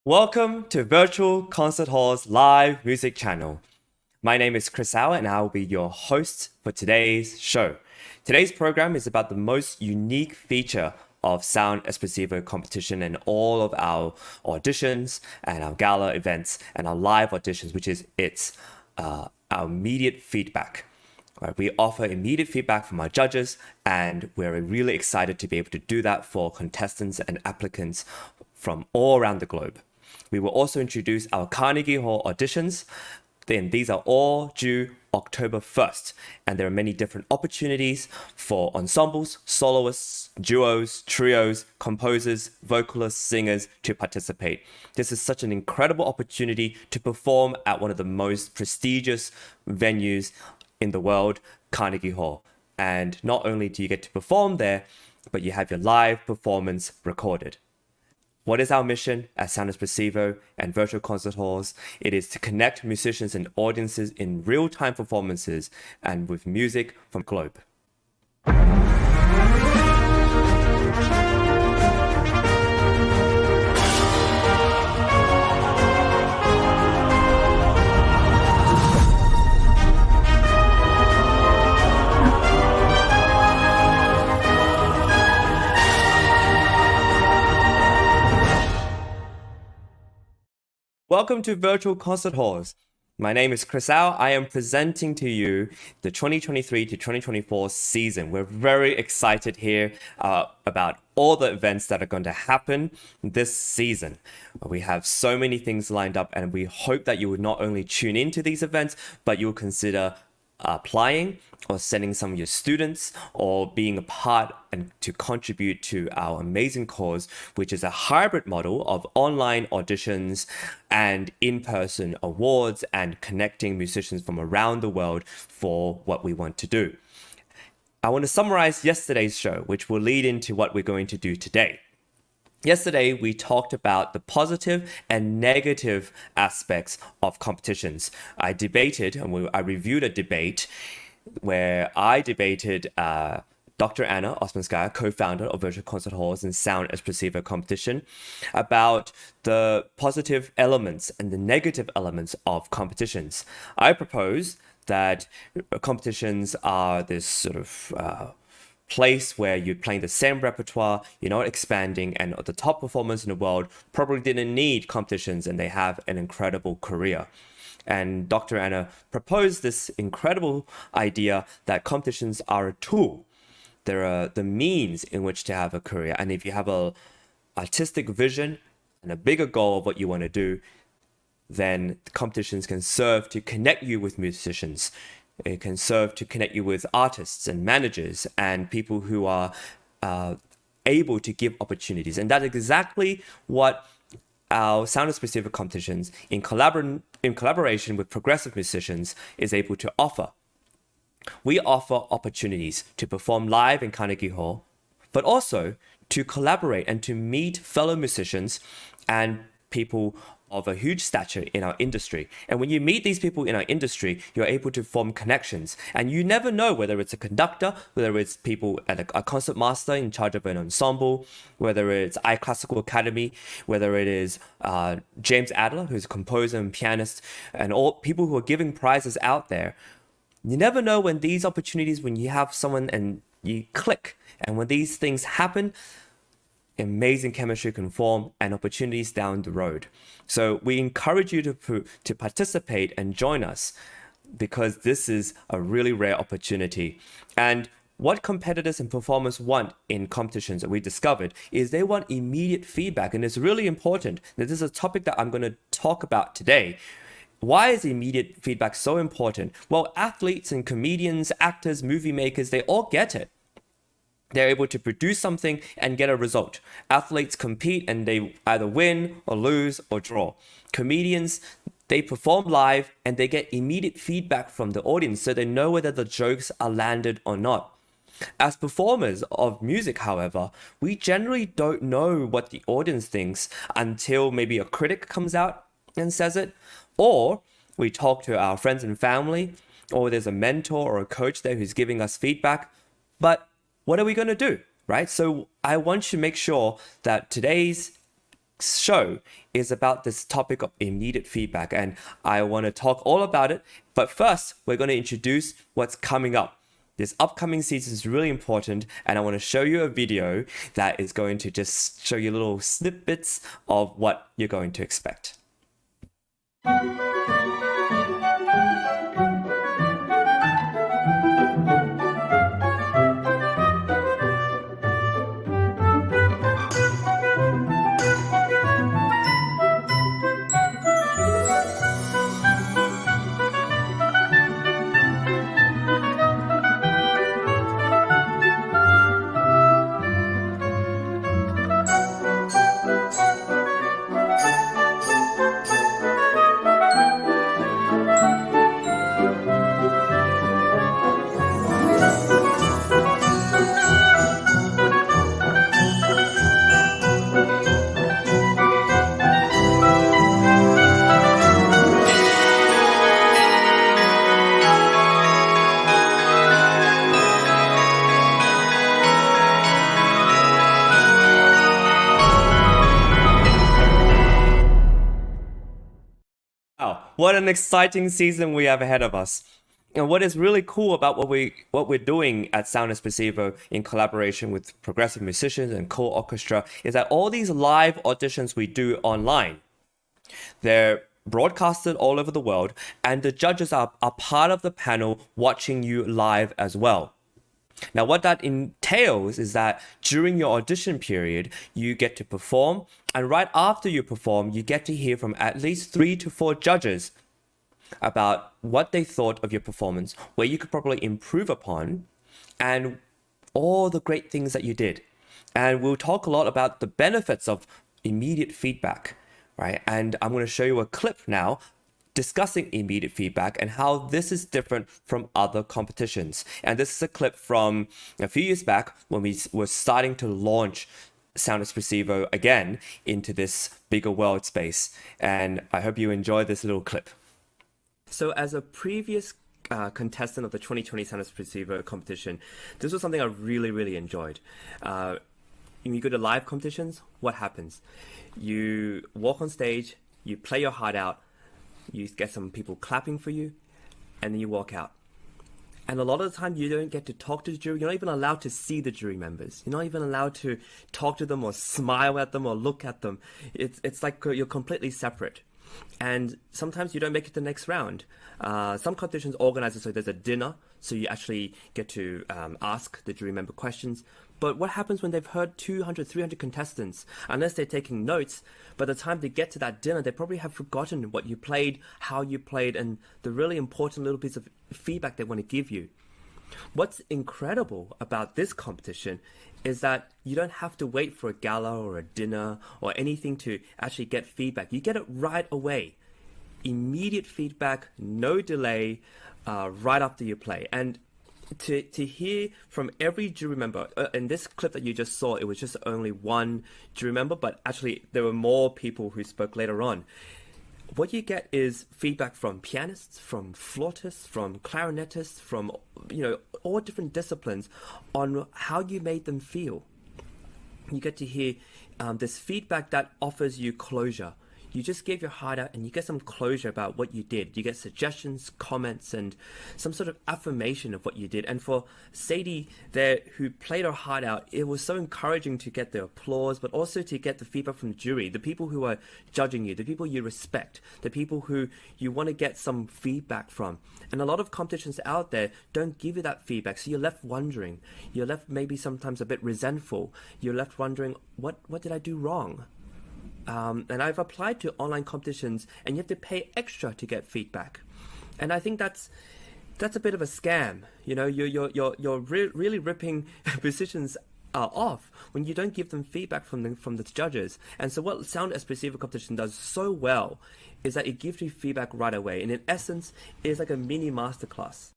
Welcome to Virtual Concert Hall's live music channel. My name is Chris Alla and I will be your host for today's show. Today's program is about the most unique feature of Sound Espressivo competition and all of our auditions and our gala events and our live auditions, which is our immediate feedback. Right, we offer immediate feedback from our judges, and we're really excited to be able to do that for contestants and applicants from all around the globe. We will also introduce our Carnegie Hall auditions. Then these are all due October 1st, and there are many different opportunities for ensembles, soloists, duos, trios, composers, vocalists, singers to participate. This is such an incredible opportunity to perform at one of the most prestigious venues in the world, Carnegie Hall. And not only do you get to perform there, but you have your live performance recorded. What is our mission at Sound Espressivo and Virtual Concert Halls? It is to connect musicians and audiences in real-time performances and with music from the globe. Welcome to Virtual Concert Halls. My name is Chris Au. I am presenting to you the 2023 to 2024 season. We're very excited here about all the events that are going to happen this season. We have so many things lined up, and we hope that you would not only tune into these events, but you'll consider applying or sending some of your students or being a part and to contribute to our amazing cause, which is a hybrid model of online auditions and in-person awards and connecting musicians from around the world for what we want to do. I want to summarize yesterday's show, which will lead into what we're going to do today. Yesterday, we talked about the positive and negative aspects of competitions. I debated, and I reviewed a debate where I debated Dr. Anna Ouspenskaya, co-founder of Virtual Concert Halls and Sound Espressivo competition, about the positive elements and the negative elements of competitions. I propose that competitions are this sort of place where you're playing the same repertoire, you're not expanding, and the top performers in the world probably didn't need competitions and they have an incredible career. And Dr. Anna proposed this incredible idea that competitions are a tool. They're the means in which to have a career. And if you have an artistic vision and a bigger goal of what you want to do, then the competitions can serve to connect you with musicians. It can serve to connect you with artists and managers and people who are able to give opportunities. And that's exactly what our Sound Espressivo competitions in collaboration with progressive musicians is able to offer. We offer opportunities to perform live in Carnegie Hall, but also to collaborate and to meet fellow musicians and people of a huge stature in our industry. And when you meet these people in our industry, you're able to form connections. And you never know whether it's a conductor, whether it's people at a concert master in charge of an ensemble, whether it's iClassical Academy, whether it is James Adler, who's a composer and pianist, and all people who are giving prizes out there. You never know when these opportunities, when you have someone and you click, and when these things happen, amazing chemistry can form and opportunities down the road. So we encourage you to participate and join us because this is a really rare opportunity. And what competitors and performers want in competitions that we discovered is they want immediate feedback. And it's really important that this is a topic that I'm going to talk about today. Why is immediate feedback so important? Well, athletes and comedians, actors, movie makers, they all get it. They're able to produce something and get a result. Athletes compete and they either win or lose or draw. Comedians, they perform live and they get immediate feedback from the audience so they know whether the jokes are landed or not. As performers of music, however, we generally don't know what the audience thinks until maybe a critic comes out and says it, or we talk to our friends and family, or there's a mentor or a coach there who's giving us feedback. But what are we going to do, right? So I want you to make sure that today's show is about this topic of immediate feedback, and I want to talk all about it. But first, we're going to introduce what's coming up. This upcoming season is really important, and I want to show you a video that is going to just show you little snippets of what you're going to expect. Wow, what an exciting season we have ahead of us. And what is really cool about what we're doing at Sound Espressivo in collaboration with progressive musicians and co-orchestra is that all these live auditions we do online, they're broadcasted all over the world, and the judges are part of the panel watching you live as well. Now, what that entails is that during your audition period, you get to perform, and right after you perform, you get to hear from at least 3 to 4 judges about what they thought of your performance, where you could probably improve upon, and all the great things that you did. And we'll talk a lot about the benefits of immediate feedback, right? And I'm going to show you a clip now discussing immediate feedback and how this is different from other competitions. And this is a clip from a few years back when we were starting to launch Sound Espressivo again into this bigger world space. And I hope you enjoy this little clip. So as a previous contestant of the 2020 Sound Espressivo competition, this was something I really enjoyed. When you go to live competitions, what happens? You walk on stage, you play your heart out, you get some people clapping for you, and then you walk out. And a lot of the time you don't get to talk to the jury. You're not even allowed to see the jury members. You're not even allowed to talk to them or smile at them or look at them. It's like you're completely separate. And sometimes you don't make it to the next round. Some competitions organize it so there's a dinner, so you actually get to ask the jury member questions. But what happens when they've heard 200, 300 contestants? Unless they're taking notes, by the time they get to that dinner, they probably have forgotten what you played, how you played, and the really important little piece of feedback they want to give you. What's incredible about this competition is that you don't have to wait for a gala or a dinner or anything to actually get feedback. You get it right away. Immediate feedback, no delay, right after you play. And to hear from every jury member, in this clip that you just saw, it was just only one jury member, but actually there were more people who spoke later on. What you get is feedback from pianists, from flautists, from clarinetists, from all different disciplines on how you made them feel. You get to hear this feedback that offers you closure. You just gave your heart out and you get some closure about what you did. You get suggestions, comments, and some sort of affirmation of what you did. And for Sadie there, who played her heart out, it was so encouraging to get the applause, but also to get the feedback from the jury, the people who are judging you, the people you respect, the people who you want to get some feedback from. And a lot of competitions out there don't give you that feedback, so you're left wondering. You're left maybe sometimes a bit resentful. You're left wondering, what did I do wrong? And I've applied to online competitions, and you have to pay extra to get feedback. And I think that's a bit of a scam. You're really ripping musicians off when you don't give them feedback from the judges. And so what Sound Espressivo competition does so well is that it gives you feedback right away. And in essence, it's like a mini masterclass.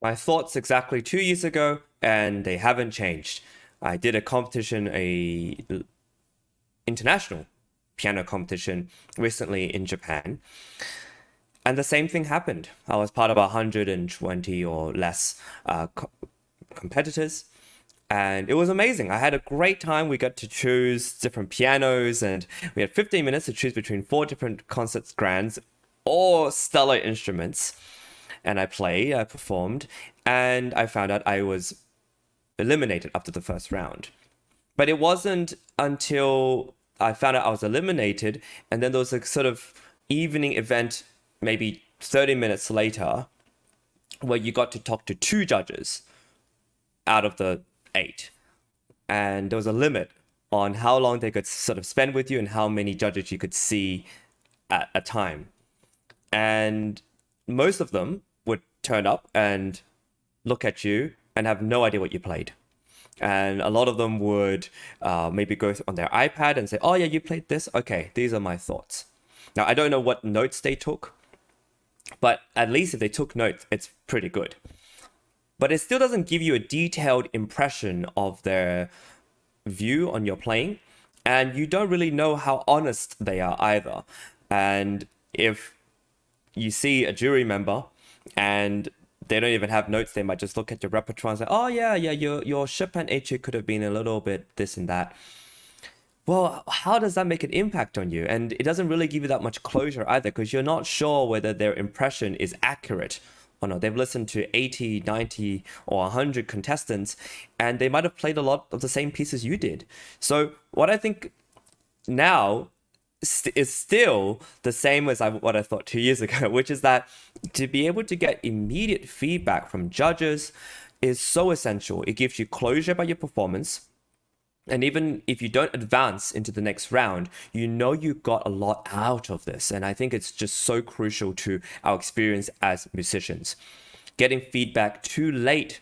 My thoughts exactly 2 years ago, and they haven't changed. I did a competition, a international piano competition recently in Japan. And the same thing happened. I was part of 120 or less competitors. And it was amazing. I had a great time. We got to choose different pianos, and we had 15 minutes to choose between 4 different concert grands, all stellar instruments. And I performed, and I found out I was eliminated after the first round. But it wasn't until I found out I was eliminated, and then there was a sort of evening event, maybe 30 minutes later, where you got to talk to 2 judges out of the 8. And there was a limit on how long they could sort of spend with you and how many judges you could see at a time. And most of them would turn up and look at you and have no idea what you played. And a lot of them would maybe go on their iPad and say, oh yeah, you played this? Okay, these are my thoughts. Now, I don't know what notes they took, but at least if they took notes, it's pretty good. But it still doesn't give you a detailed impression of their view on your playing. And you don't really know how honest they are either. And if you see a jury member and they don't even have notes, they might just look at your repertoire and say, oh yeah, your Chopin etude could have been a little bit this and that. Well, how does that make an impact on you? And it doesn't really give you that much closure either, because you're not sure whether their impression is accurate or not. They've listened to 80, 90, or 100 contestants, and they might have played a lot of the same pieces you did. So what I think now is still the same as what I thought 2 years ago, which is that to be able to get immediate feedback from judges is so essential. It gives you closure about your performance. And even if you don't advance into the next round, you know you got a lot out of this. And I think it's just so crucial to our experience as musicians. Getting feedback too late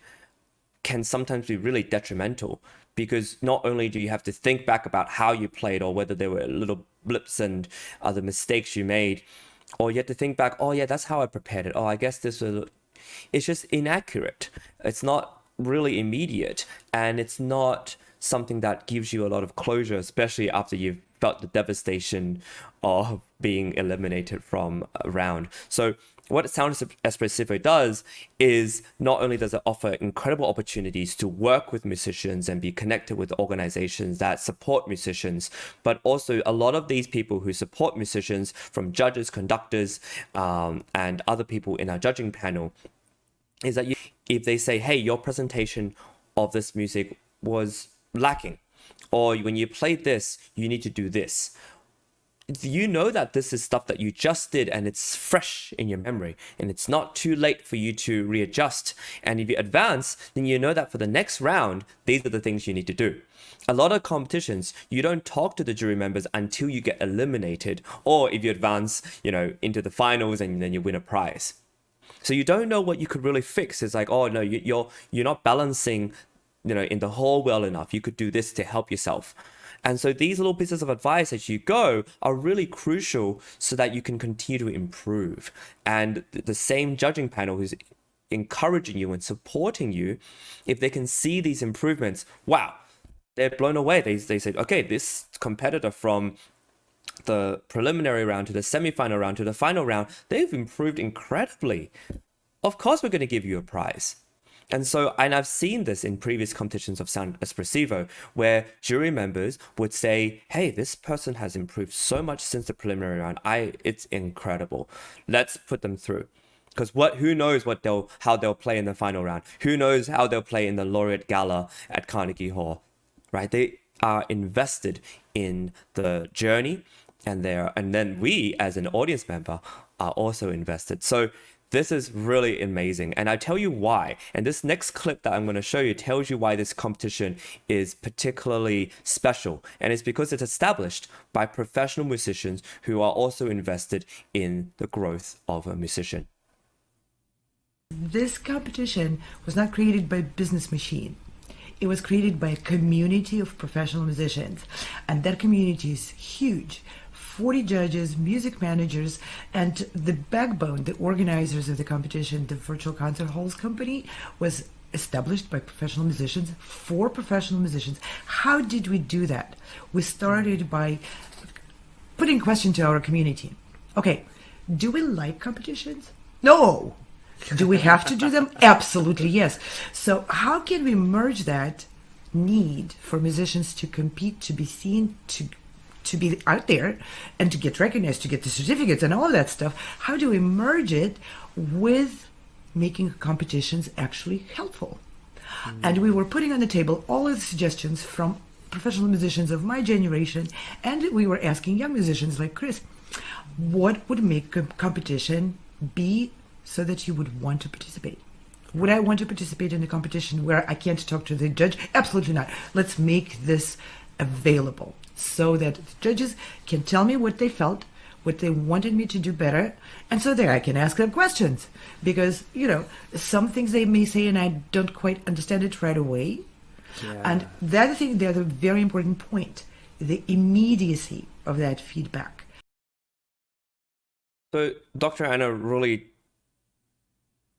can sometimes be really detrimental, because not only do you have to think back about how you played or whether there were little blips and other mistakes you made, or you have to think back, oh yeah, that's how I prepared it. Oh, I guess this was... It's just inaccurate. It's not really immediate, and it's not something that gives you a lot of closure, especially after you've felt the devastation of being eliminated from a round. So what Sound Espressivo does is not only does it offer incredible opportunities to work with musicians and be connected with organizations that support musicians, but also a lot of these people who support musicians, from judges, conductors, and other people in our judging panel, is that if they say, hey, your presentation of this music was lacking, or when you played this, you need to do this. You know that this is stuff that you just did and it's fresh in your memory, and it's not too late for you to readjust. And if you advance, then you know that for the next round, these are the things you need to do. A lot of competitions, you don't talk to the jury members until you get eliminated, or if you advance, into the finals and then you win a prize. So you don't know what you could really fix. It's like, oh no, you're not balancing in the whole well enough. You could do this to help yourself. And so these little pieces of advice as you go are really crucial so that you can continue to improve. And the same judging panel who's encouraging you and supporting you, if they can see these improvements, wow, they're blown away. They said, okay, this competitor from the preliminary round to the semi-final round to the final round, they've improved incredibly. Of course, we're going to give you a prize. And I've seen this in previous competitions of Sound Espressivo, where jury members would say, hey, this person has improved so much since the preliminary round. It's incredible. Let's put them through. Because who knows how they'll play in the final round? Who knows how they'll play in the Laureate Gala at Carnegie Hall, right? They are invested in the journey, and then we, as an audience member, are also invested. So this is really amazing, and I tell you why. And this next clip that I'm going to show you tells you why this competition is particularly special. And it's because it's established by professional musicians who are also invested in the growth of a musician. This competition was not created by a business machine. It was created by a community of professional musicians, and that community is huge. 40 judges, music managers, and the backbone, the organizers of the competition, the Virtual Concert Halls Company, was established by professional musicians for professional musicians. How did we do that? We started by putting question to our community. Okay, do we like competitions? No. Do we have to do them? Absolutely yes. So how can we merge that need for musicians to compete, to be seen, to be out there and to get recognized, to get the certificates and all that stuff, how do we merge it with making competitions actually helpful? And we were putting on the table all of the suggestions from professional musicians of my generation, and we were asking young musicians like Chris, what would make a competition be so that you would want to participate? Would I want to participate in a competition where I can't talk to the judge? Absolutely not. Let's make this available so that the judges can tell me what they felt, what they wanted me to do better, and so there I can ask them questions. Because, you know, some things they may say and I don't quite understand it right away. Yeah. And the other thing, the other very important point, the immediacy of that feedback. So Dr. Anna really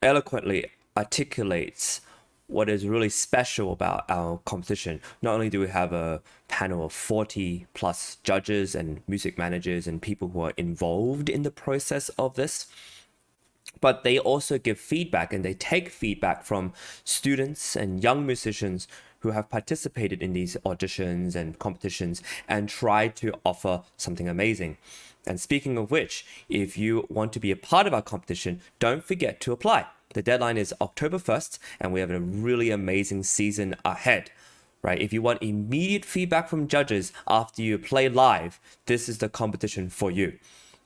eloquently articulates what is really special about our competition. Not only do we have a panel of 40 plus judges and music managers and people who are involved in the process of this, but they also give feedback, and they take feedback from students and young musicians who have participated in these auditions and competitions and try to offer something amazing. And speaking of which, if you want to be a part of our competition, don't forget to apply. The deadline is October 1st, and we have a really amazing season ahead, right? If you want immediate feedback from judges after you play live, this is the competition for you,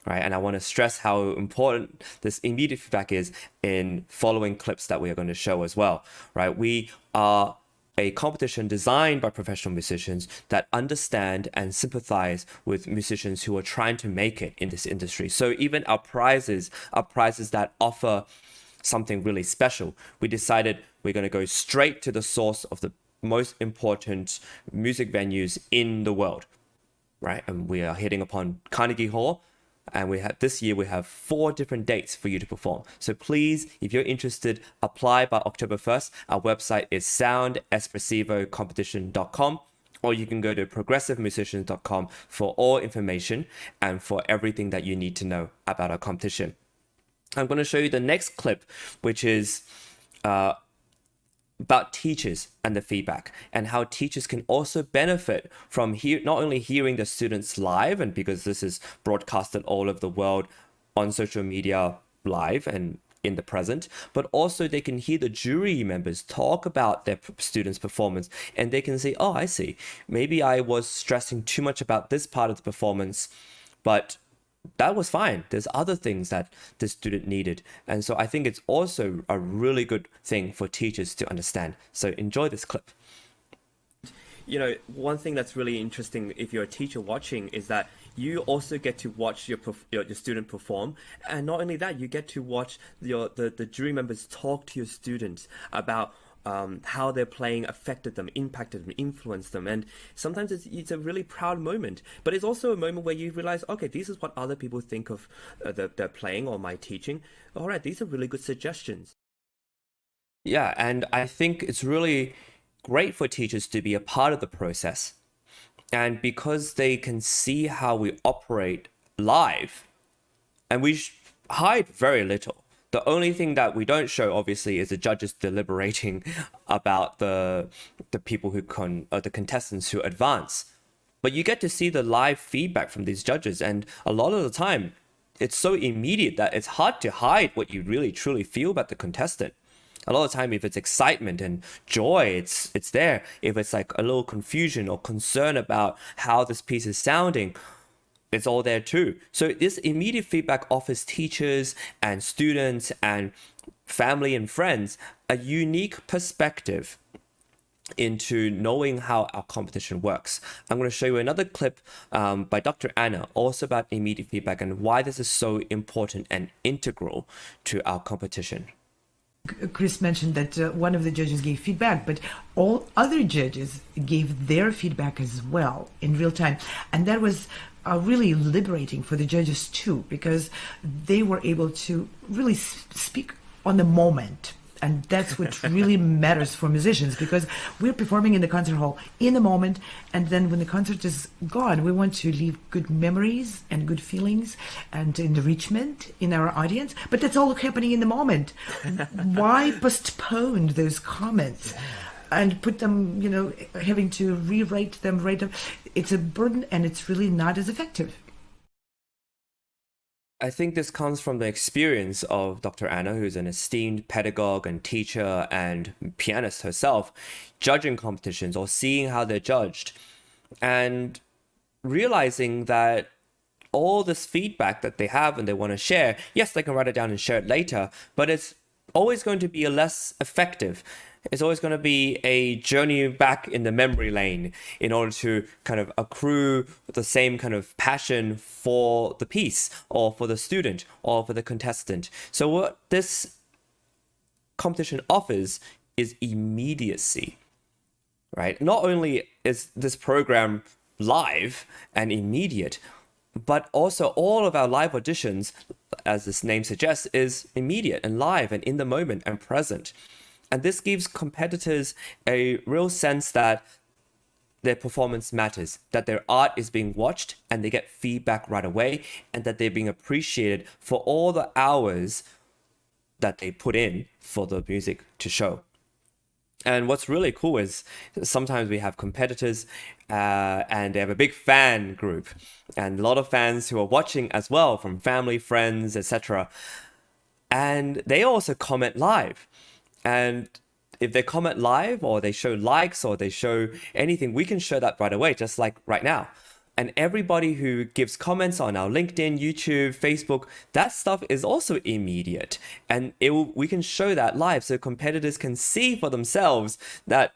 right? And I want to stress how important this immediate feedback is in following clips that we are going to show as well, right? We are a competition designed by professional musicians that understand and sympathize with musicians who are trying to make it in this industry. So even our prizes are prizes that offer something really special. We decided we're going to go straight to the source of the most important music venues in the world, right? And we are hitting upon Carnegie Hall, and this year we have 4 different dates for you to perform. So please, if you're interested, apply by October 1st. Our website is soundespressivocompetition.com, or you can go to progressivemusicians.com for all information and for everything that you need to know about our competition. I'm going to show you the next clip, which is about teachers and the feedback, and how teachers can also benefit from not only hearing the students live, and because this is broadcasted all over the world on social media live and in the present, but also they can hear the jury members talk about their students' performance, and they can say, oh, I see, maybe I was stressing too much about this part of the performance, but that was fine. There's other things that the student needed. And so I think it's also a really good thing for teachers to understand. So enjoy this clip. You know, one thing that's really interesting if you're a teacher watching is that you also get to watch your student perform. And not only that, you get to watch the jury members talk to your students about how their playing affected them, impacted them, influenced them. And sometimes it's a really proud moment, but it's also a moment where you realize, okay, this is what other people think of their playing or my teaching. All right, these are really good suggestions. Yeah, and I think it's really great for teachers to be a part of the process. And because they can see how we operate live, and we hide very little. The only thing that we don't show, obviously, is the judges deliberating about the people who the contestants who advance. But you get to see the live feedback from these judges, and a lot of the time, it's so immediate that it's hard to hide what you really truly feel about the contestant. A lot of the time, if it's excitement and joy, it's there. If it's like a little confusion or concern about how this piece is sounding, it's all there too. So this immediate feedback offers teachers and students and family and friends a unique perspective into knowing how our competition works. I'm going to show you another clip by Dr. Anna, also about immediate feedback and why this is so important and integral to our competition. Chris mentioned that one of the judges gave feedback, but all other judges gave their feedback as well in real time. And that was really liberating for the judges too, because they were able to really speak on the moment. And that's what really matters for musicians, because we're performing in the concert hall in the moment, and then when the concert is gone, we want to leave good memories and good feelings and enrichment in our audience. But that's all happening in the moment. Why postpone those comments and put them, having to rewrite them, write them. It's a burden, and it's really not as effective. I think this comes from the experience of Dr. Anna, who's an esteemed pedagogue and teacher and pianist herself, judging competitions or seeing how they're judged and realizing that all this feedback that they have and they want to share, yes, they can write it down and share it later, but it's always going to be less effective. It's always going to be a journey back in the memory lane in order to kind of accrue the same kind of passion for the piece or for the student or for the contestant. So what this competition offers is immediacy, right? Not only is this program live and immediate, but also all of our live auditions, as this name suggests, is immediate and live and in the moment and present. And this gives competitors a real sense that their performance matters, that their art is being watched and they get feedback right away, and that they're being appreciated for all the hours that they put in for the music to show. And what's really cool is sometimes we have competitors and they have a big fan group and a lot of fans who are watching as well, from family, friends, etc. And they also comment live. And if they comment live or they show likes or they show anything, we can show that right away, just like right now. And everybody who gives comments on our LinkedIn, YouTube, Facebook, that stuff is also immediate. And we can show that live so competitors can see for themselves that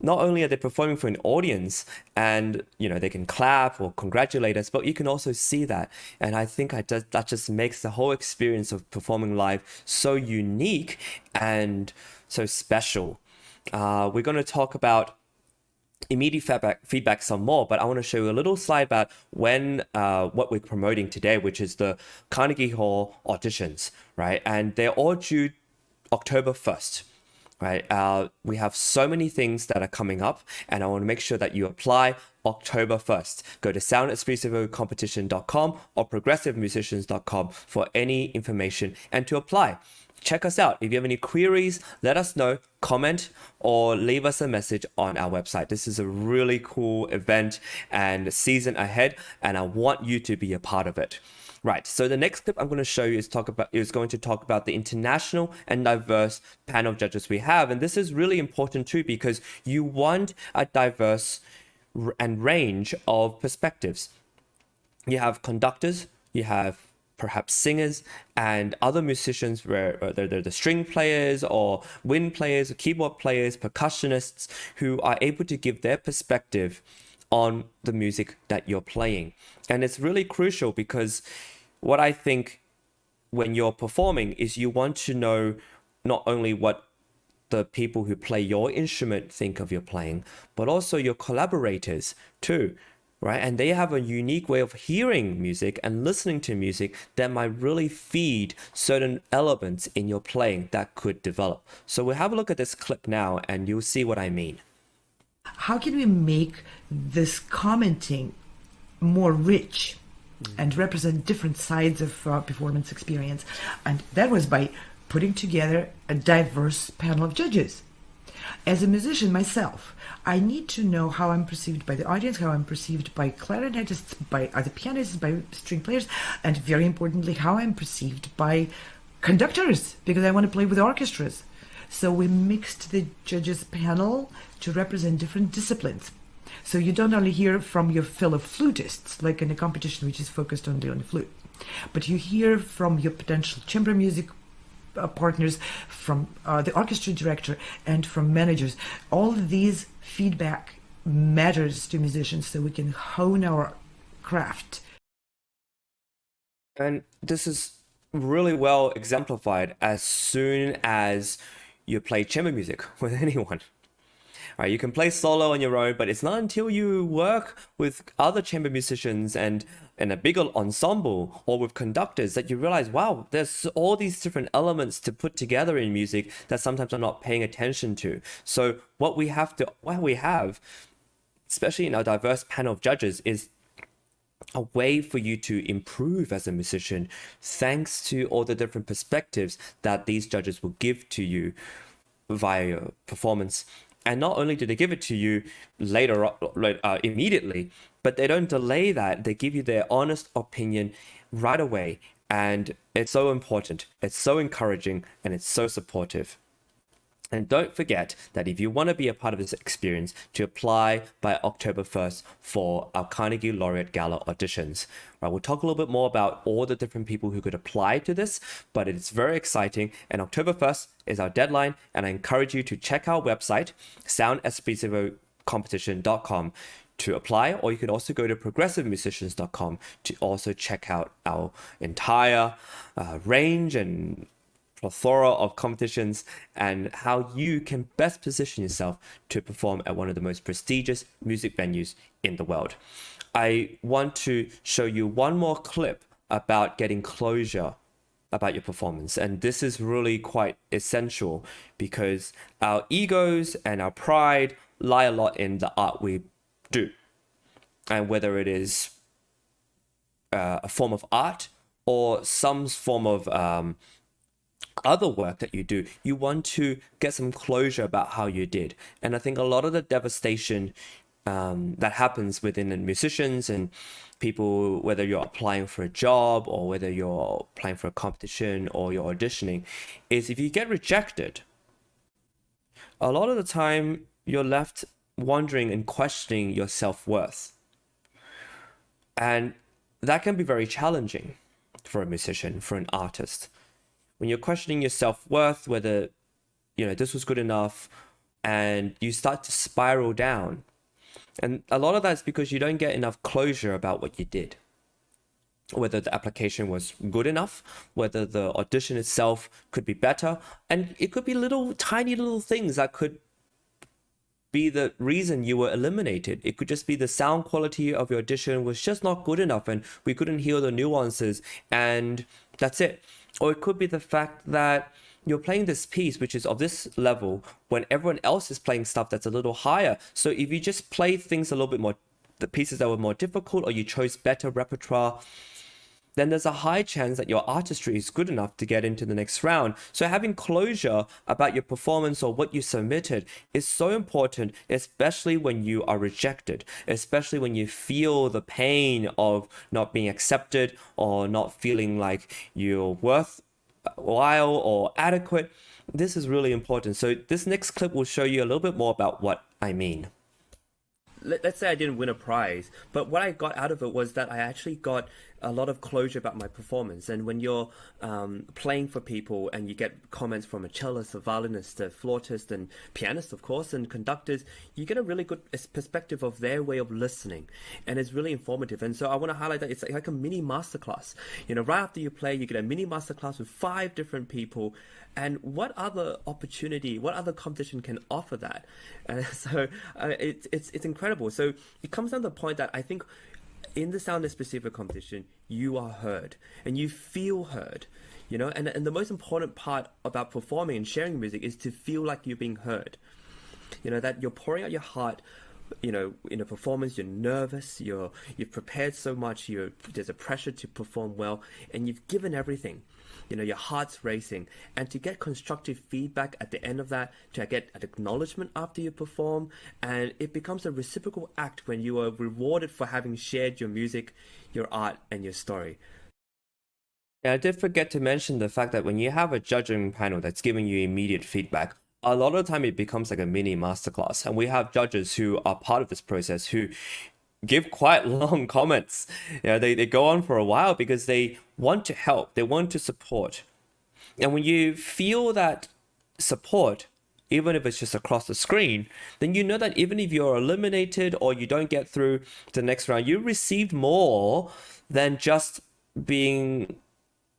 not only are they performing for an audience and, they can clap or congratulate us, but you can also see that. And I think that just makes the whole experience of performing live so unique and so special. We're going to talk about immediate feedback some more, but I want to show you a little slide about what we're promoting today, which is the Carnegie Hall auditions, right? And they're all due October 1st. Right, we have so many things that are coming up, and I want to make sure that you apply October 1st. Go to soundexpressivecompetition.com or progressivemusicians.com for any information and to apply. Check us out. If you have any queries, let us know, comment, or leave us a message on our website. This is a really cool event and season ahead, and I want you to be a part of it. Right, so the next clip I'm going to show you is going to talk about the international and diverse panel of judges we have. And this is really important too, because you want a diverse and range of perspectives. You have conductors, you have perhaps singers and other musicians, where they're the string players or wind players, or keyboard players, percussionists, who are able to give their perspective on the music that you're playing. And it's really crucial, because what I think when you're performing is you want to know not only what the people who play your instrument think of your playing, but also your collaborators too, right? And they have a unique way of hearing music and listening to music that might really feed certain elements in your playing that could develop. So we'll have a look at this clip now and you'll see what I mean. How can we make this commenting more rich and represent different sides of performance experience? And that was by putting together a diverse panel of judges. As a musician myself, I need to know how I'm perceived by the audience, how I'm perceived by clarinetists, by other pianists, by string players, and very importantly, how I'm perceived by conductors, because I want to play with orchestras. So we mixed the judges panel to represent different disciplines. So you don't only hear from your fellow flutists, like in a competition which is focused only on the flute, but you hear from your potential chamber music partners, from the orchestra director, and from managers. All these feedback matters to musicians so we can hone our craft. And this is really well exemplified as soon as you play chamber music with anyone. Right, you can play solo on your own, but it's not until you work with other chamber musicians and in a bigger ensemble or with conductors that you realize, wow, there's all these different elements to put together in music that sometimes I'm not paying attention to. So what we have, especially in our diverse panel of judges, is a way for you to improve as a musician, thanks to all the different perspectives that these judges will give to you via your performance And not only do they give it to you later, immediately, but they don't delay that. They give you their honest opinion right away. And it's so important. It's so encouraging, and it's so supportive. And don't forget that if you want to be a part of this experience, to apply by October 1st for our Carnegie Laureate Gala auditions. Right, we'll talk a little bit more about all the different people who could apply to this, but it's very exciting. And October 1st is our deadline. And I encourage you to check our website, soundespressivocompetition.com, to apply, or you can also go to progressivemusicians.com to also check out our entire range and plethora of competitions and how you can best position yourself to perform at one of the most prestigious music venues in the world. I want to show you one more clip about getting closure about your performance. And this is really quite essential because our egos and our pride lie a lot in the art we do. And whether it is a form of art or some form of other work that you do, you want to get some closure about how you did. And I think a lot of the devastation that happens within musicians and people, whether you're applying for a job or whether you're applying for a competition or you're auditioning, is if you get rejected, a lot of the time you're left wondering and questioning your self-worth. And that can be very challenging for a musician, for an artist. When you're questioning your self-worth, whether, this was good enough, and you start to spiral down. And a lot of that's because you don't get enough closure about what you did. Whether the application was good enough, whether the audition itself could be better. And it could be tiny little things that could be the reason you were eliminated. It could just be the sound quality of your audition was just not good enough and we couldn't hear the nuances, and that's it. Or it could be the fact that you're playing this piece, which is of this level, when everyone else is playing stuff that's a little higher. So if you just play things a little bit more, the pieces that were more difficult, or you chose better repertoire, then there's a high chance that your artistry is good enough to get into the next round. So having closure about your performance or what you submitted is so important, especially when you are rejected, especially when you feel the pain of not being accepted or not feeling like you're worthwhile or adequate. This is really important. So this next clip will show you a little bit more about what I mean. Let's say I didn't win a prize, but what I got out of it was that I actually got a lot of closure about my performance. And when you're playing for people and you get comments from a cellist, a violinist, a flautist, and pianist, of course, and conductors, you get a really good perspective of their way of listening. And it's really informative. And so I want to highlight that it's like a mini masterclass. Right after you play, you get a mini masterclass with 5 different people. And what other opportunity, what other competition can offer that? And so it's incredible. So it comes down to the point that I think in the Sound Specific competition, you are heard and you feel heard, and the most important part about performing and sharing music is to feel like you're being heard, that you're pouring out your heart. In a performance, you're nervous, you've prepared so much, there's a pressure to perform well, and you've given everything. Your heart's racing, and to get constructive feedback at the end of that, to get an acknowledgement after you perform, and it becomes a reciprocal act when you are rewarded for having shared your music, your art, and your story. And I did forget to mention the fact that when you have a judging panel that's giving you immediate feedback, a lot of the time it becomes like a mini masterclass, and we have judges who are part of this process who give quite long comments. They go on for a while because they want to help, they want to support. And when you feel that support, even if it's just across the screen, then you know that even if you're eliminated or you don't get through to the next round, you received more than just being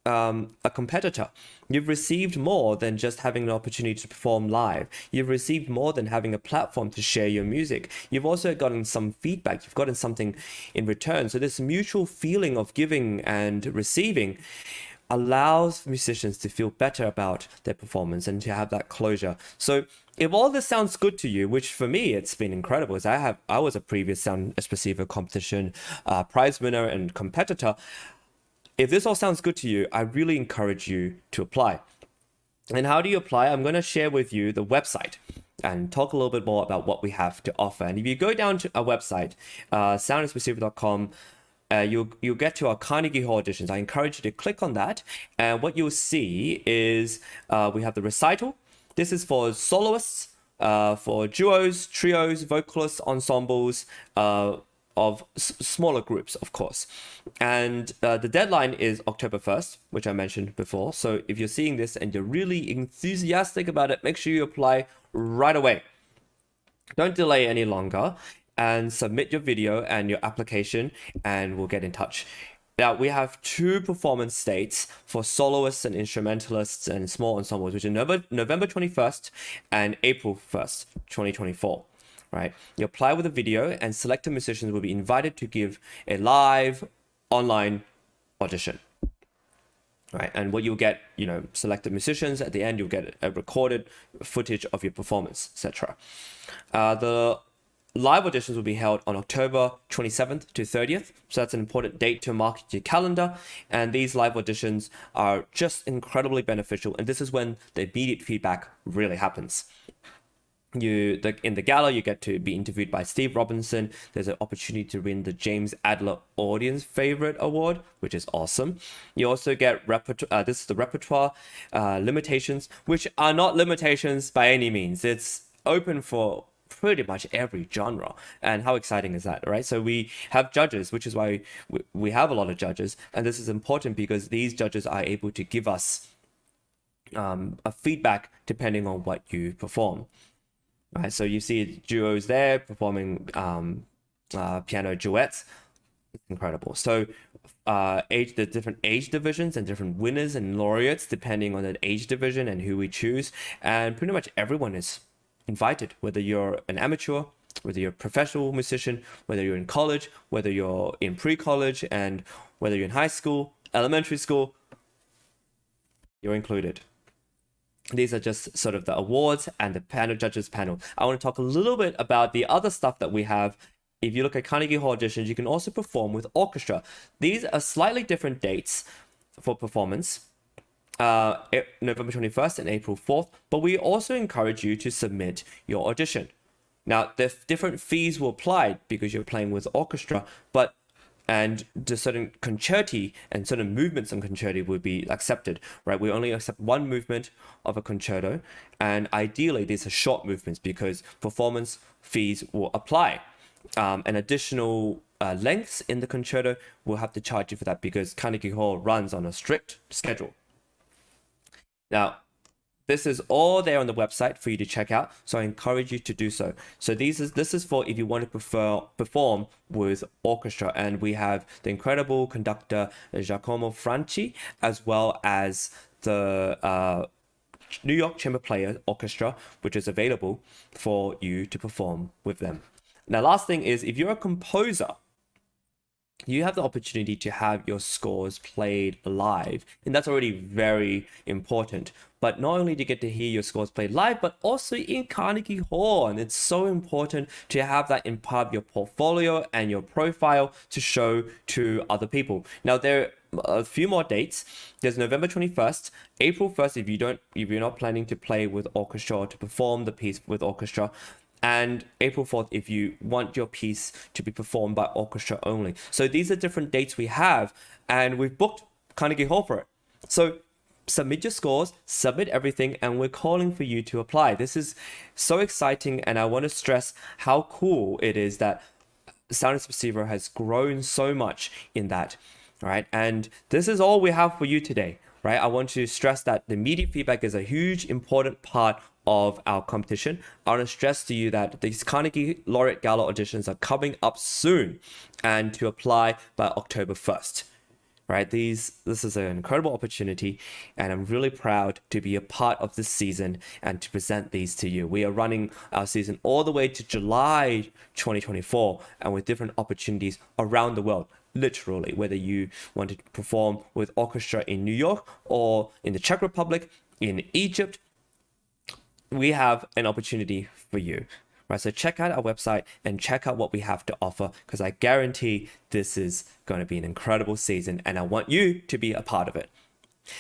a competitor. You've received more than just having an opportunity to perform live. You've received more than having a platform to share your music. You've also gotten some feedback. You've gotten something in return. So this mutual feeling of giving and receiving allows musicians to feel better about their performance and to have that closure. So if all this sounds good to you, which for me it's been incredible, as I was a previous Sound Specific competition prize winner and competitor. If this all sounds good to you, I really encourage you to apply. And how do you apply? I'm going to share with you the website. and talk a little bit more about what we have to offer. And if you go down to our website, soundandreceiver.com, you'll get to our Carnegie Hall auditions. I encourage you to click on that, and what you'll see is we have the recital. This is for soloists, for duos, trios, vocalists, ensembles, of smaller groups, of course. And the deadline is October 1st, which I mentioned before. So if you're seeing this and you're really enthusiastic about it, make sure you apply right away. Don't delay any longer, and submit your video and your application, and we'll get in touch. Now, we have 2 performance dates for soloists and instrumentalists and small ensembles, which are November 21st and April 1st, 2024. Right? You apply with a video, and selected musicians will be invited to give a live online audition. Right? And what you'll get, selected musicians at the end, you'll get a recorded footage of your performance, etc. The live auditions will be held on October 27th to 30th. So that's an important date to mark your calendar. And these live auditions are just incredibly beneficial. And this is when the immediate feedback really happens. In the gala, you get to be interviewed by Steve Robinson. There's an opportunity to win the James Adler Audience Favorite Award, which is awesome. You also get this is the repertoire limitations, which are not limitations by any means. It's open for pretty much every genre. And how exciting is that, right? So we have judges, which is why we have a lot of judges. And this is important because these judges are able to give us a feedback depending on what you perform. Right, so you see duos there performing piano duets. Incredible. So the different age divisions and different winners and laureates depending on the age division and who we choose. And pretty much everyone is invited, whether you're an amateur, whether you're a professional musician, whether you're in college, whether you're in pre-college, and whether you're in high school, elementary school, you're included. These are just sort of the awards and the judges panel. I want to talk a little bit about the other stuff that we have. If you look at Carnegie Hall auditions, you can also perform with orchestra. These are slightly different dates for performance, November 21st and April 4th, but we also encourage you to submit your audition. Now, the different fees will apply because you're playing with orchestra, and the certain concerti and certain movements on concerti would be accepted, right? We only accept one movement of a concerto, and ideally these are short movements because performance fees will apply. And additional lengths in the concerto, we'll have to charge you for that because Carnegie Hall runs on a strict schedule. Now, this is all there on the website for you to check out, so I encourage you to do so. So this is for if you want to perform with orchestra, and we have the incredible conductor Giacomo Franchi, as well as the New York Chamber Player Orchestra, which is available for you to perform with them. Now, last thing is, if you're a composer, you have the opportunity to have your scores played live, and that's already very important. But not only do you get to hear your scores played live, but also in Carnegie Hall, and it's so important to have that in part of your portfolio and your profile to show to other people. Now, there are a few more dates. There's November 21st, April 1st if you're not planning to play with orchestra or to perform the piece with orchestra, and April 4th if you want your piece to be performed by orchestra only. So these are different dates we have, and we've booked Carnegie Hall for it. So submit your scores, submit everything, and we're calling for you to apply. This is so exciting, and I want to stress how cool it is that Sound Receiver has grown so much in that, right? And this is all we have for you today, right? I want to stress that the immediate feedback is a huge, important part of our competition. I want to stress to you that these Carnegie Laureate Gala auditions are coming up soon, and to apply by October 1st. Right, this is an incredible opportunity, and I'm really proud to be a part of this season and to present these to you. We are running our season all the way to July 2024, and with different opportunities around the world, literally, whether you want to perform with orchestra in New York or in the Czech Republic, in Egypt, we have an opportunity for you. Right, so check out our website and check out what we have to offer, because I guarantee this is going to be an incredible season, and I want you to be a part of it.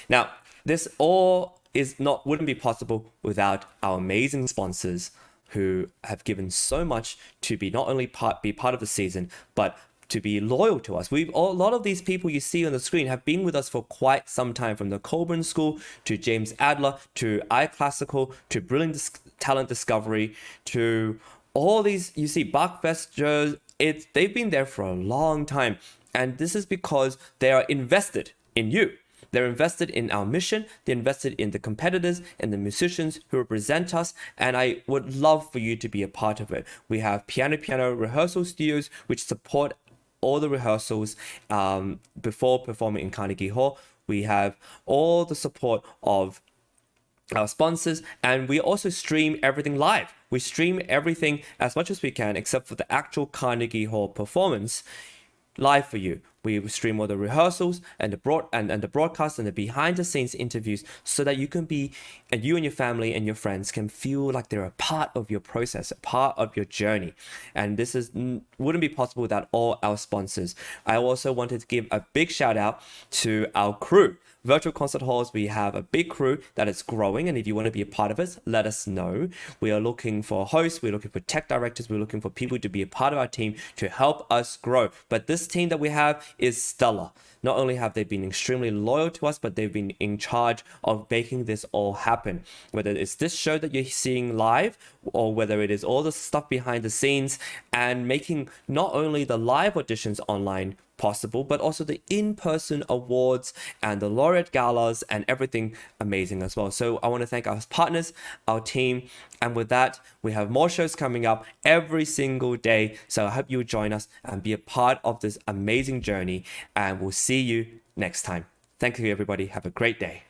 Now, this all wouldn't be possible without our amazing sponsors, who have given so much to be not only be part of the season, but to be loyal to us. A lot of these people you see on the screen have been with us for quite some time, from the Coburn School to James Adler to iClassical to Brilliant Talent Discovery to all these, you see, Bachfest, they've been there for a long time. And this is because they are invested in you. They're invested in our mission. They're invested in the competitors and the musicians who represent us. And I would love for you to be a part of it. We have piano rehearsal studios, which support all the rehearsals before performing in Carnegie Hall. We have all the support of our sponsors, and we also stream everything live. We stream everything as much as we can, except for the actual Carnegie Hall performance, live for you. We stream all the rehearsals and the broadcast and the behind the scenes interviews, so that you and your family and your friends can feel like they're a part of your process, a part of your journey. And this wouldn't be possible without all our sponsors. I also wanted to give a big shout out to our crew. Virtual Concert Halls, we have a big crew that is growing, and if you want to be a part of it, let us know. We are looking for hosts, we're looking for tech directors, we're looking for people to be a part of our team to help us grow. But this team that we have is stellar. Not only have they been extremely loyal to us, but they've been in charge of making this all happen. Whether it's this show that you're seeing live, or whether it is all the stuff behind the scenes, and making not only the live auditions online possible, but also the in-person awards and the laureate galas and everything amazing as well. So I want to thank our partners, our team, and with that, we have more shows coming up every single day. So I hope you will join us and be a part of this amazing journey, and we'll see you next time. Thank you, everybody. Have a great day.